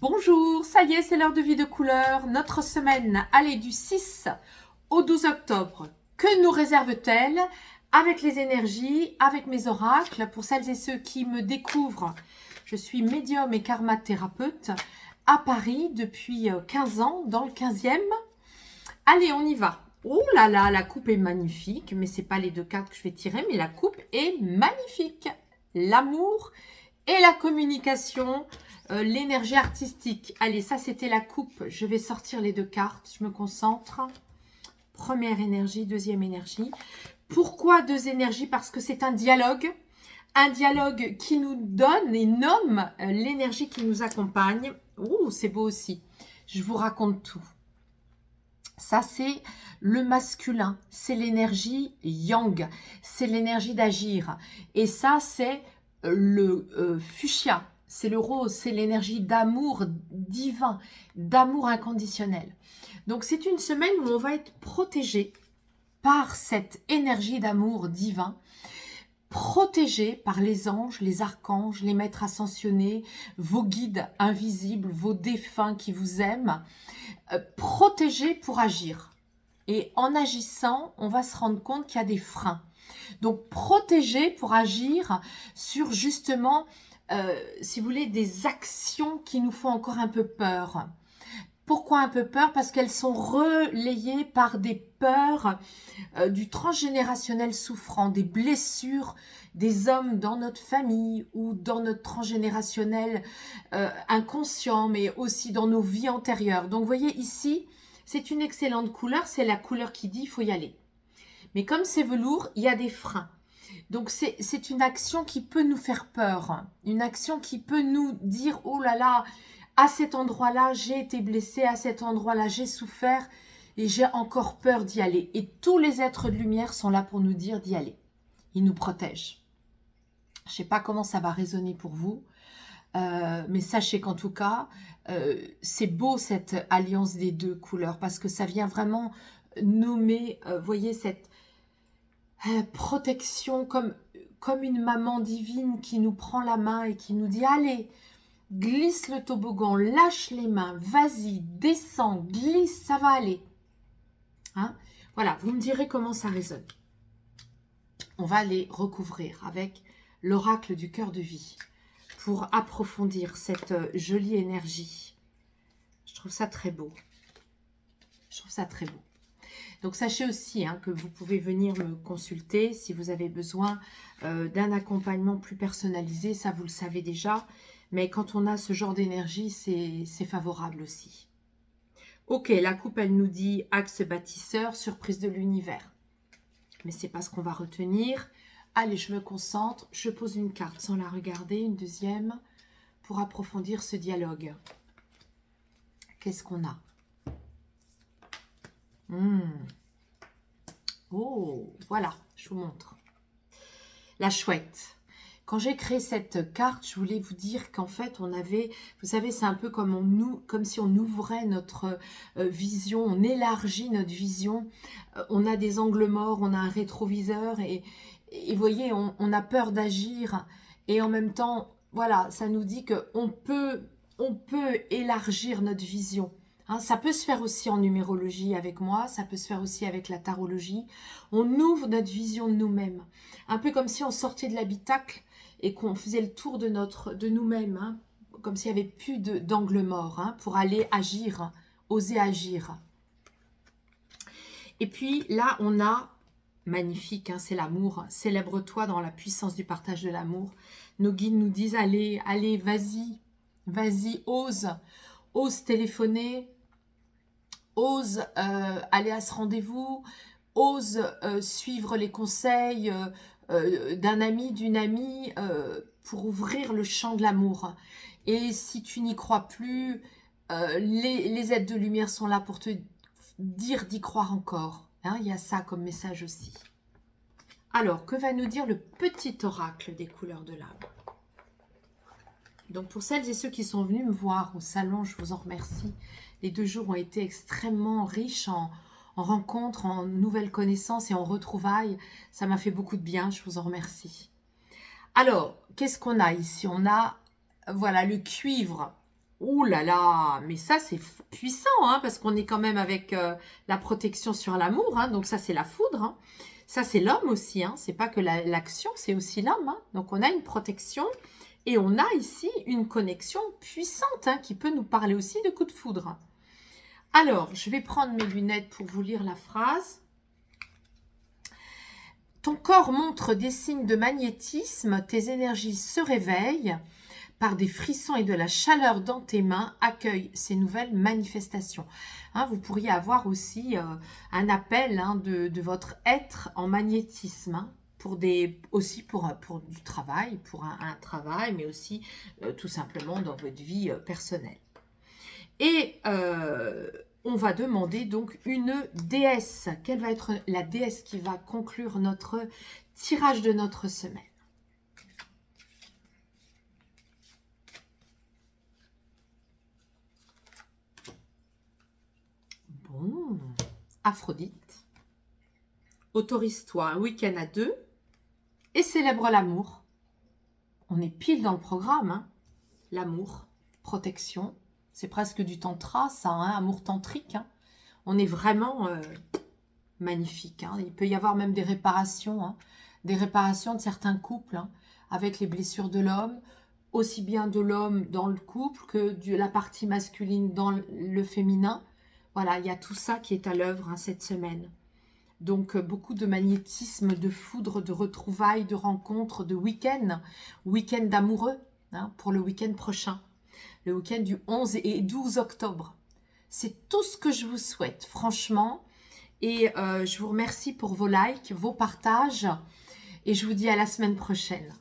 Bonjour, ça y est, c'est l'heure de vie de couleur. Notre semaine, allez, du 6 au 12 octobre. Que nous réserve-t-elle avec les énergies, avec mes oracles? Pour celles et ceux qui me découvrent, je suis médium et karma thérapeute à Paris depuis 15 ans, dans le 15e. Allez, on y va. Oh là là, la coupe est magnifique, mais c'est pas les deux cartes que je vais tirer, mais la coupe est magnifique. L'amour et la communication, l'énergie artistique. Allez, ça c'était la coupe. Je vais sortir les deux cartes. Je me concentre. Première énergie, deuxième énergie. Pourquoi deux énergies? Parce que c'est un dialogue. Un dialogue qui nous donne et nomme l'énergie qui nous accompagne. Ouh, c'est beau aussi. Je vous raconte tout. Ça, c'est le masculin. C'est l'énergie yang. C'est l'énergie d'agir. Et ça, c'est le fuchsia. C'est le rose. C'est l'énergie d'amour divin, d'amour inconditionnel. Donc, c'est une semaine où on va être protégé par cette énergie d'amour divin, protégé par les anges, les archanges, les maîtres ascensionnés, vos guides invisibles, vos défunts qui vous aiment, protégé pour agir. Et en agissant, on va se rendre compte qu'il y a des freins. Donc, protégé pour agir sur justement, si vous voulez, des actions qui nous font encore un peu peur. Pourquoi un peu peur? Parce qu'elles sont relayées par des peurs du transgénérationnel souffrant, des blessures des hommes dans notre famille ou dans notre transgénérationnel inconscient, mais aussi dans nos vies antérieures. Donc, vous voyez ici, c'est une excellente couleur, c'est la couleur qui dit il faut y aller. Mais comme c'est velours, il y a des freins. Donc, c'est une action qui peut nous faire peur, une action qui peut nous dire « Oh là là, à cet endroit-là, j'ai été blessé, à cet endroit-là, j'ai souffert et j'ai encore peur d'y aller. » Et tous les êtres de lumière sont là pour nous dire d'y aller. Ils nous protègent. Je ne sais pas comment ça va résonner pour vous, mais sachez qu'en tout cas, c'est beau cette alliance des deux couleurs parce que ça vient vraiment nommer, voyez, cette protection comme une maman divine qui nous prend la main et qui nous dit « Allez, glisse le toboggan, lâche les mains, vas-y, descends, glisse, ça va aller. » Hein? Voilà, vous me direz comment ça résonne. On va les recouvrir avec l'oracle du cœur de vie pour approfondir cette jolie énergie. Je trouve ça très beau. Je trouve ça très beau. Donc, sachez aussi que vous pouvez venir me consulter si vous avez besoin d'un accompagnement plus personnalisé. Ça, vous le savez déjà. Mais quand on a ce genre d'énergie, c'est favorable aussi. Ok, la coupe, elle nous dit axe bâtisseur, surprise de l'univers. Mais c'est pas ce qu'on va retenir. Allez, je me concentre. Je pose une carte sans la regarder, une deuxième, pour approfondir ce dialogue. Qu'est-ce qu'on a? Oh, voilà, je vous montre. La chouette. Quand j'ai créé cette carte, je voulais vous dire qu'en fait, on avait, vous savez, c'est un peu comme si on ouvrait notre vision, on élargit notre vision. On a des angles morts, on a un rétroviseur et vous voyez, on a peur d'agir. Et en même temps, voilà, ça nous dit qu'on peut élargir notre vision. Hein, ça peut se faire aussi en numérologie avec moi, ça peut se faire aussi avec la tarologie. On ouvre notre vision de nous-mêmes. Un peu comme si on sortait de l'habitacle et qu'on faisait le tour de nous-mêmes, hein, comme s'il n'y avait plus d'angle mort, hein, pour aller agir, oser agir. Et puis là, on a, magnifique, hein, c'est l'amour, célèbre-toi dans la puissance du partage de l'amour. Nos guides nous disent, allez, allez, vas-y, vas-y, ose téléphoner, ose aller à ce rendez-vous, ose suivre les conseils d'un ami, d'une amie pour ouvrir le champ de l'amour. Et si tu n'y crois plus, les êtres de lumière sont là pour te dire d'y croire encore. Hein, il y a ça comme message aussi. Alors, que va nous dire le petit oracle des couleurs de l'âme? Donc, pour celles et ceux qui sont venus me voir au salon, je vous en remercie. Les 2 jours ont été extrêmement riches en rencontres, en nouvelles connaissances et en retrouvailles. Ça m'a fait beaucoup de bien, je vous en remercie. Alors, qu'est-ce qu'on a ici? On a, voilà, le cuivre. Ouh là là, mais ça c'est puissant, hein, parce qu'on est quand même avec la protection sur l'amour, hein, donc ça c'est la foudre, hein. Ça c'est l'homme aussi, hein, c'est pas que l'action, c'est aussi l'homme, hein. Donc on a une protection et on a ici une connexion puissante, hein, qui peut nous parler aussi de coups de foudre. Alors, je vais prendre mes lunettes pour vous lire la phrase. Ton corps montre des signes de magnétisme, tes énergies se réveillent. Par des frissons et de la chaleur dans tes mains, accueille ces nouvelles manifestations. Hein, vous pourriez avoir aussi un appel, hein, de votre être en magnétisme, hein, aussi pour du travail, pour un travail, mais aussi tout simplement dans votre vie personnelle. Et on va demander donc une déesse. Quelle va être la déesse qui va conclure notre tirage de notre semaine? Bon, Aphrodite, autorise-toi un week-end à 2 et célèbre l'amour. On est pile dans le programme, hein. L'amour, protection, c'est presque du tantra, ça, hein, amour tantrique, hein. On est vraiment magnifique, hein. Il peut y avoir même des réparations de certains couples, hein, avec les blessures de l'homme, aussi bien de l'homme dans le couple que de la partie masculine dans le féminin. Voilà, il y a tout ça qui est à l'œuvre, hein, cette semaine. Donc, beaucoup de magnétisme, de foudre, de retrouvailles, de rencontres, de week-end amoureux, hein, pour le week-end prochain. Le week-end du 11 et 12 octobre. C'est tout ce que je vous souhaite, franchement. Et je vous remercie pour vos likes, vos partages. Et je vous dis à la semaine prochaine.